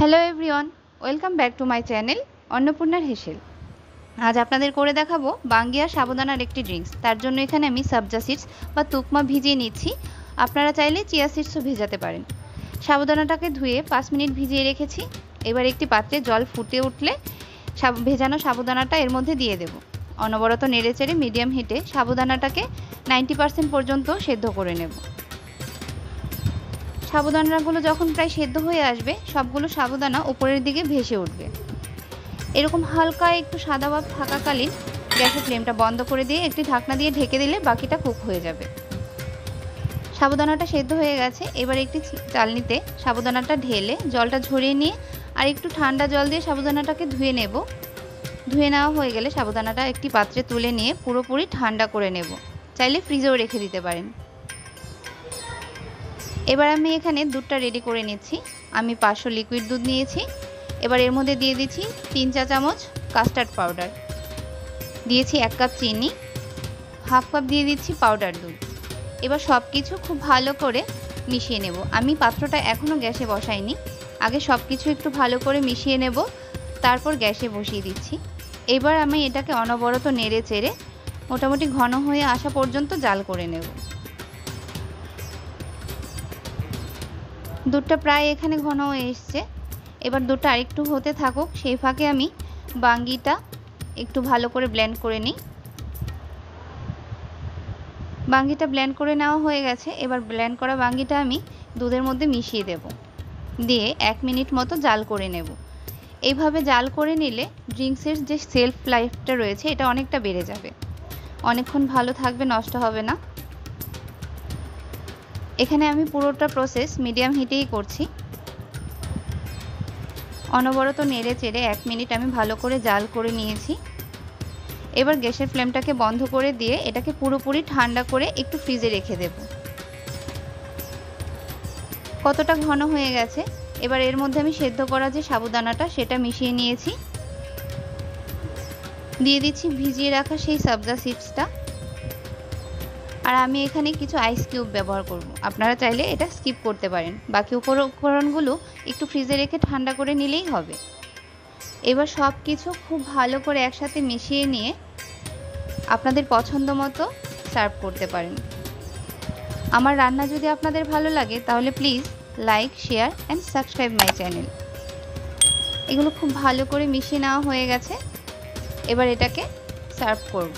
Hello everyone, welcome back to my channel অন্নপূর্ণার হেসেল। আজ আপনাদের করে দেখাবো বাঙ্গিয়া সাবুদানার একটি ড্রিঙ্কস। তার জন্য এখানে আমি সবজা সিডস বা তুকমা ভিজিয়ে নিচ্ছি। আপনারা চাইলে চিয়া সিডসও ভেজাতে পারেন। সাবুদানাটাকে ধুয়ে 5 মিনিট ভিজিয়ে রেখেছি। এবার একটি পাত্রে জল ফুটে উঠলে ভেজানো সাবুদানাটা এর মধ্যে দিয়ে দেব। অনবরত নেড়েচেড়ে মিডিয়াম হিটে সাবুদানাটাকে 90% পর্যন্ত সেদ্ধ করে নেব। সাবুদানাগুলো যখন প্রায় সেদ্ধ হয়ে আসবে, সবগুলো সাবুদানা উপরের দিকে ভেসে উঠবে। এরকম হালকা একটু সাদা ভাব থাকাকালীন গ্যাসের ফ্লেমটা বন্ধ করে দিয়ে একটি ঢাকনা দিয়ে ঢেকে দিলে বাকিটা কুক হয়ে যাবে। সাবুদানাটা সেদ্ধ হয়ে গেছে। এবার একটি চালনিতে সাবুদানাটা ঢেলে জলটা ঝরিয়ে নিয়ে আর একটু ঠান্ডা জল দিয়ে সাবুদানাটাকে ধুয়ে নেব। ধুয়ে নেওয়া হয়ে গেলে সাবুদানাটা একটি পাত্রে তুলে নিয়ে পুরোপুরি ঠান্ডা করে নেব। চাইলে ফ্রিজেও রেখে দিতে পারেন। এবার আমি এখানে দুধটা রেডি করে নিচ্ছি। আমি 500 লিকুইড দুধ নিয়েছি। এবার এর মধ্যে দিয়ে দিচ্ছি 3 চা চামচ কাস্টার্ড পাউডার, দিয়েছি 1 কাপ চিনি, হাফ কাপ দিয়ে দিচ্ছি পাউডার দুধ। এবার সব কিছু খুব ভালো করে মিশিয়ে নেব। আমি পাত্রটা এখনও গ্যাসে বসাইনি, আগে সব কিছু একটু ভালো করে মিশিয়ে নেব, তারপর গ্যাসে বসিয়ে দিচ্ছি। এবার আমি এটাকে অনবরত নেড়ে চেড়ে মোটামুটি ঘন হয়ে আসা পর্যন্ত জাল করে নেব। দুধটা প্রায় এখানে ঘন হয়ে এসছে। এবার দুধটা আরেকটু হতে থাকুক, সেই ফাঁকে আমি বাঙ্গিটা একটু ভালো করে ব্লেন্ড করে নিই। বাঙ্গিটা ব্লেন্ড করে নেওয়া হয়ে গেছে। এবার ব্লেন্ড করা বাঙ্গিটা আমি দুধের মধ্যে মিশিয়ে দেব, দিয়ে 1 মিনিট মতো জাল করে নেব। এইভাবে জাল করে নিলে ড্রিঙ্কসের যে সেলফ লাইফটা রয়েছে এটা অনেকটা বেড়ে যাবে, অনেকক্ষণ ভালো থাকবে, নষ্ট হবে না। এখানে আমি পুরোটা প্রসেস মিডিয়াম হিটেই করছি। অনবরত নেড়ে চেড়ে 1 মিনিট আমি ভালো করে জাল করে নিয়েছি। এবার গ্যাসের ফ্লেমটাকে বন্ধ করে দিয়ে এটাকে পুরোপুরি ঠান্ডা করে একটু ফ্রিজে রেখে দেব। কতটা ঘন হয়ে গেছে। এবার এর মধ্যে আমি সেদ্ধ করা যে সাবুদানাটা সেটা মিশিয়ে নিয়েছি, দিয়ে দিচ্ছি ভিজিয়ে রাখা সেই সবজা সিডসটা। আর আমি এখানে কিছু আইস কিউব ব্যবহার করব। আপনারা চাইলে এটা স্কিপ করতে পারেন, বাকি উপকরণগুলো একটু ফ্রিজে রেখে ঠান্ডা করে নিলেই হবে। এবার সব কিছু খুব ভালো করে একসাথে মিশিয়ে নিয়ে আপনাদের পছন্দ মতো সার্ভ করতে পারেন। আমার রান্না যদি আপনাদের ভালো লাগে তাহলে please like, share and subscribe my channel. এগুলো খুব ভালো করে মিশিয়ে নেওয়া হয়ে গেছে। এবার এটাকে সার্ভ করব।